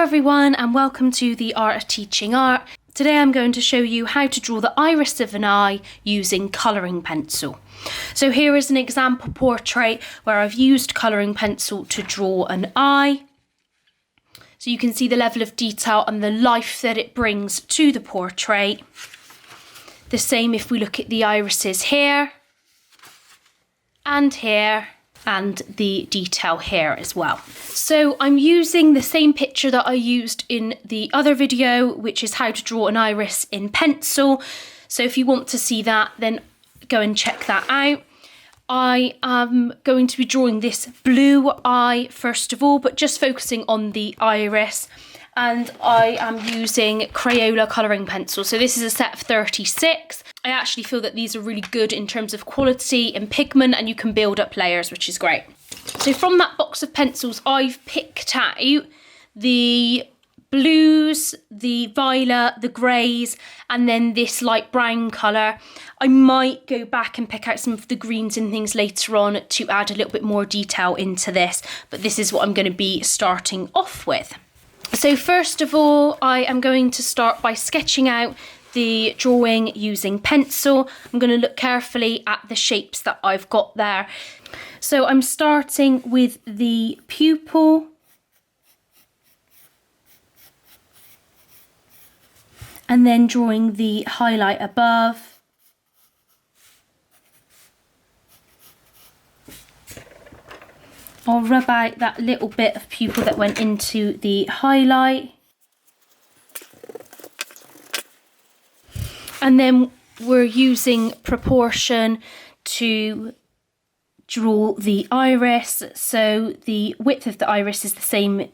everyone and welcome to the Art of Teaching Art. Today I'm going to show you how to draw the iris of an eye using colouring pencil. So here is an example portrait where I've used colouring pencil to draw an eye. So you can see the level of detail and the life that it brings to the portrait. The same if we look at the irises here and here, and the detail here as well. So I'm using the same picture that I used in the other video, which is how to draw an iris in pencil. So if you want to see that, then go and check that out. I am going to be drawing this blue eye first of all, but just focusing on the iris. And I am using Crayola colouring pencil. So this is a set of 36. I actually feel that these are really good in terms of quality and pigment, and you can build up layers, which is great. So from that box of pencils, I've picked out the blues, the violet, the greys, and then this light brown colour. I might go back and pick out some of the greens and things later on to add a little bit more detail into this, but this is what I'm going to be starting off with. So first of all, I am going to start by sketching out the drawing using pencil. I'm going to look carefully at the shapes that I've got there. So I'm starting with the pupil, and then drawing the highlight above. I'll rub out that little bit of pupil that went into the highlight. And then we're using proportion to draw the iris. So the width of the iris is the same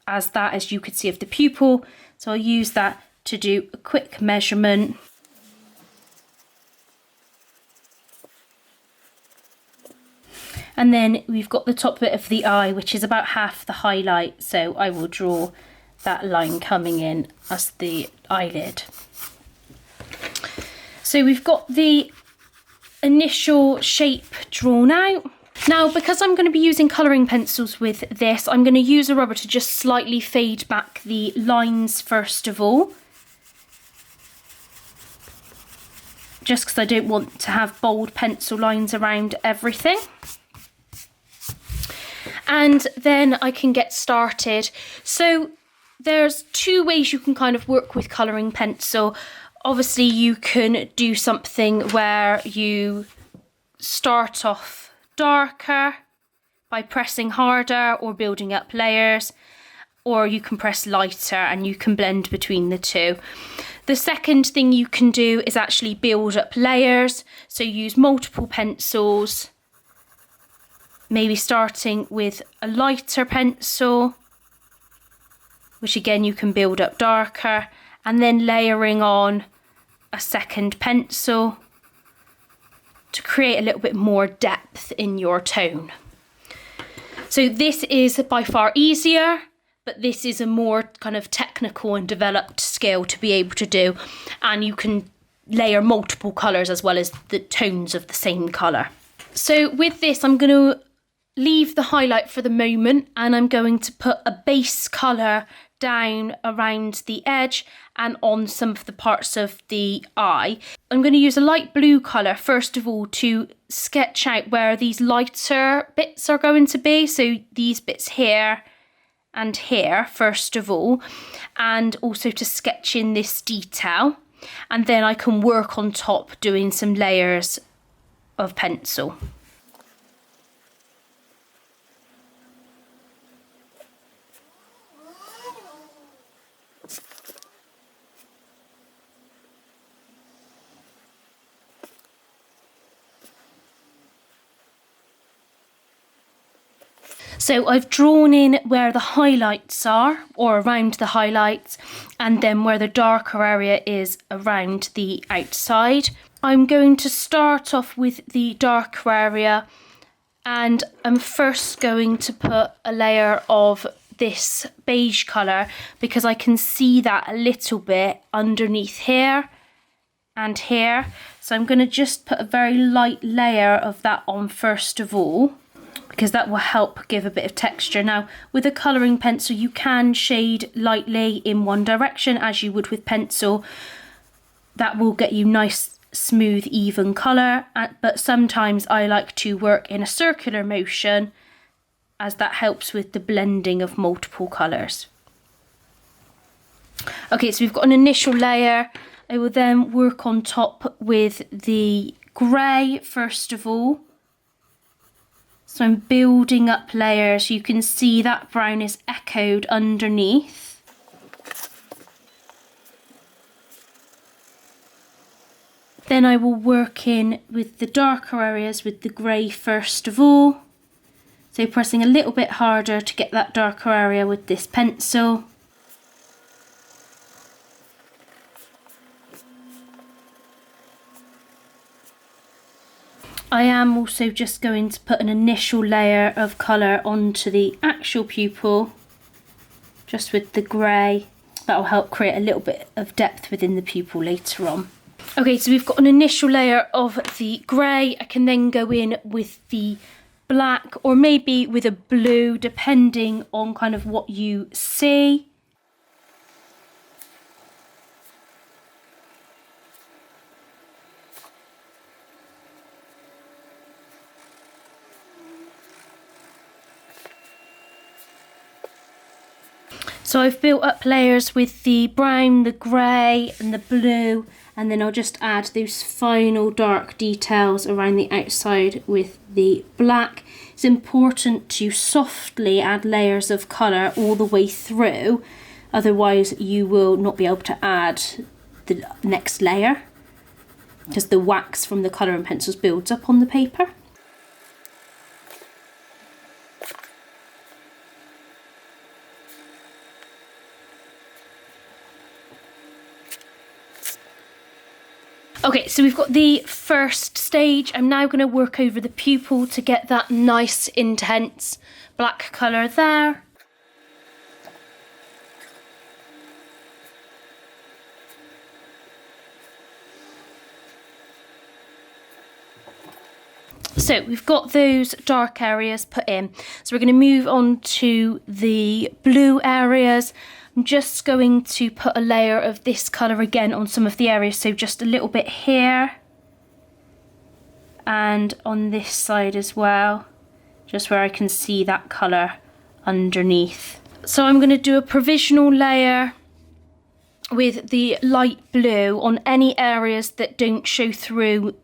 as that, as you could see, of the pupil. So I'll use that to do a quick measurement. And then we've got the top bit of the eye, which is about half the highlight. So I will draw that line coming in as the eyelid. So we've got the initial shape drawn out. Now, because I'm going to be using colouring pencils with this, I'm going to use a rubber to just slightly fade back the lines first of all. Just because I don't want to have bold pencil lines around everything. And then I can get started. So there's two ways you can kind of work with colouring pencil. Obviously you can do something where you start off darker by pressing harder or building up layers, or you can press lighter and you can blend between the two. The second thing you can do is actually build up layers. So use multiple pencils, maybe starting with a lighter pencil, which again you can build up darker, and then layering on a second pencil to create a little bit more depth in your tone. So this is by far easier, but this is a more kind of technical and developed skill to be able to do, and you can layer multiple colours as well as the tones of the same colour. So with this, I'm going to leave the highlight for the moment, and I'm going to put a base colour down around the edge and on some of the parts of the eye. I'm going to use a light blue colour first of all to sketch out where these lighter bits are going to be. So these bits here and here first of all, and also to sketch in this detail, and then I can work on top doing some layers of pencil. So I've drawn in where the highlights are, or around the highlights, and then where the darker area is around the outside. I'm going to start off with the darker area, and I'm first going to put a layer of this beige colour because I can see that a little bit underneath here and here. So I'm going to just put a very light layer of that on first of all. because that will help give a bit of texture. Now, with a colouring pencil, you can shade lightly in one direction as you would with pencil. That will get you nice, smooth, even colour, but sometimes I like to work in a circular motion as that helps with the blending of multiple colours. Okay, so we've got an initial layer. I will then work on top with the grey first of all. So I'm building up layers. You can see that brown is echoed underneath. Then I will work in with the darker areas with the grey first of all. So pressing a little bit harder to get that darker area with this pencil. I am also just going to put an initial layer of colour onto the actual pupil, just with the grey. That will help create a little bit of depth within the pupil later on. Okay, so we've got an initial layer of the grey. I can then go in with the black or maybe with a blue, depending on kind of what you see. So I've built up layers with the brown, the grey and the blue, and then I'll just add those final dark details around the outside with the black. It's important to softly add layers of colour all the way through, otherwise you will not be able to add the next layer because the wax from the colouring pencils builds up on the paper. Okay, so we've got the first stage. I'm now going to work over the pupil to get that nice, intense black colour there. So we've got those dark areas put in. So we're going to move on to the blue areas. I'm just going to put a layer of this colour again on some of the areas, so just a little bit here and on this side as well, just where I can see that colour underneath. So I'm going to do a provisional layer with the light blue on any areas that don't show through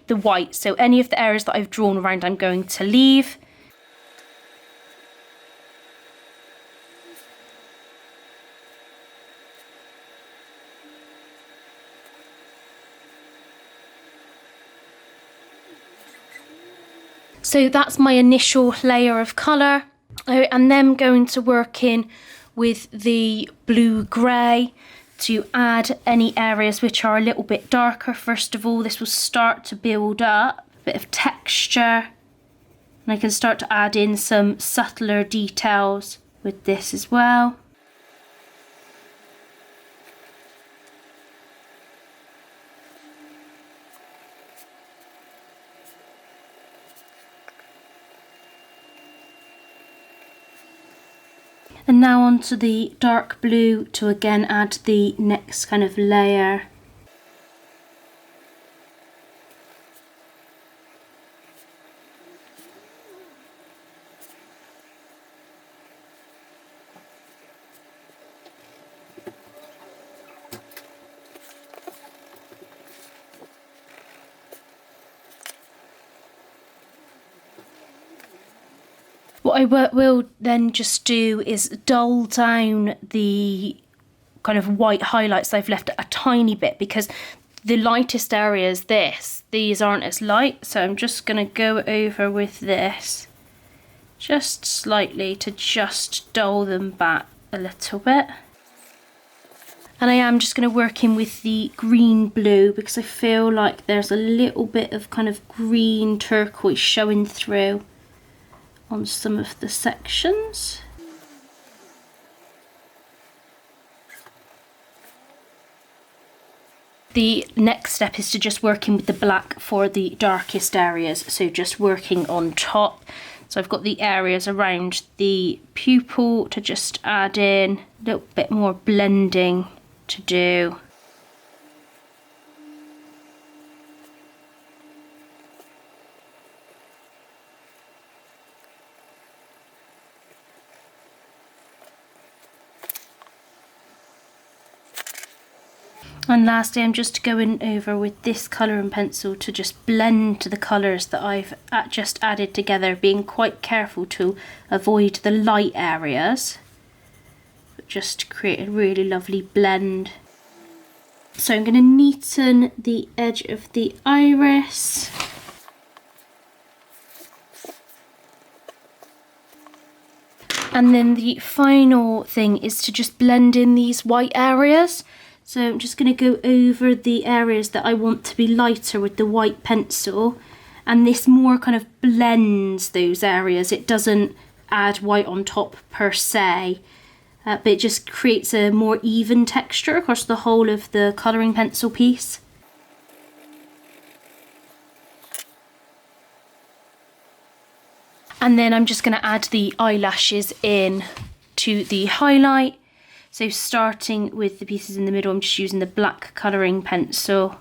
the white. So any of the areas that I've drawn around I'm going to leave. So that's my initial layer of colour, and then I'm going to work in with the blue-grey to add any areas which are a little bit darker. First of all, this will start to build up a bit of texture, and I can start to add in some subtler details with this as well. And now onto the dark blue to again add the next kind of layer. What I will then just do is dull down the kind of white highlights I've left a tiny bit, because the lightest area is this. These aren't as light, so I'm just going to go over with this just slightly to just dull them back a little bit. And I am just going to work in with the green blue because I feel like there's a little bit of kind of green turquoise showing through on some of the sections. The next step is to just working with the black for the darkest areas, so just working on top. So I've got the areas around the pupil to just add in, a little bit more blending to do. And lastly, I'm just going over with this colouring pencil to just blend the colours that I've just added together, being quite careful to avoid the light areas, but just create a really lovely blend. So I'm going to neaten the edge of the iris. And then the final thing is to just blend in these white areas. So I'm just going to go over the areas that I want to be lighter with the white pencil, and this more kind of blends those areas. It doesn't add white on top per se, but it just creates a more even texture across the whole of the colouring pencil piece. And then I'm just going to add the eyelashes in to the highlight. So starting with the pieces in the middle, I'm just using the black colouring pencil.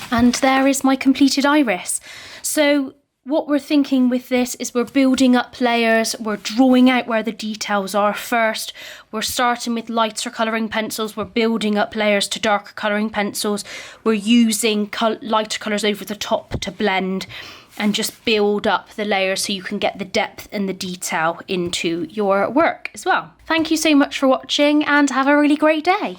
And there is my completed iris. So what we're thinking with this is we're building up layers, we're drawing out where the details are first, we're starting with lighter colouring pencils, we're building up layers to darker colouring pencils, we're using lighter colours over the top to blend and just build up the layers so you can get the depth and the detail into your work as well. Thank you so much for watching and have a really great day.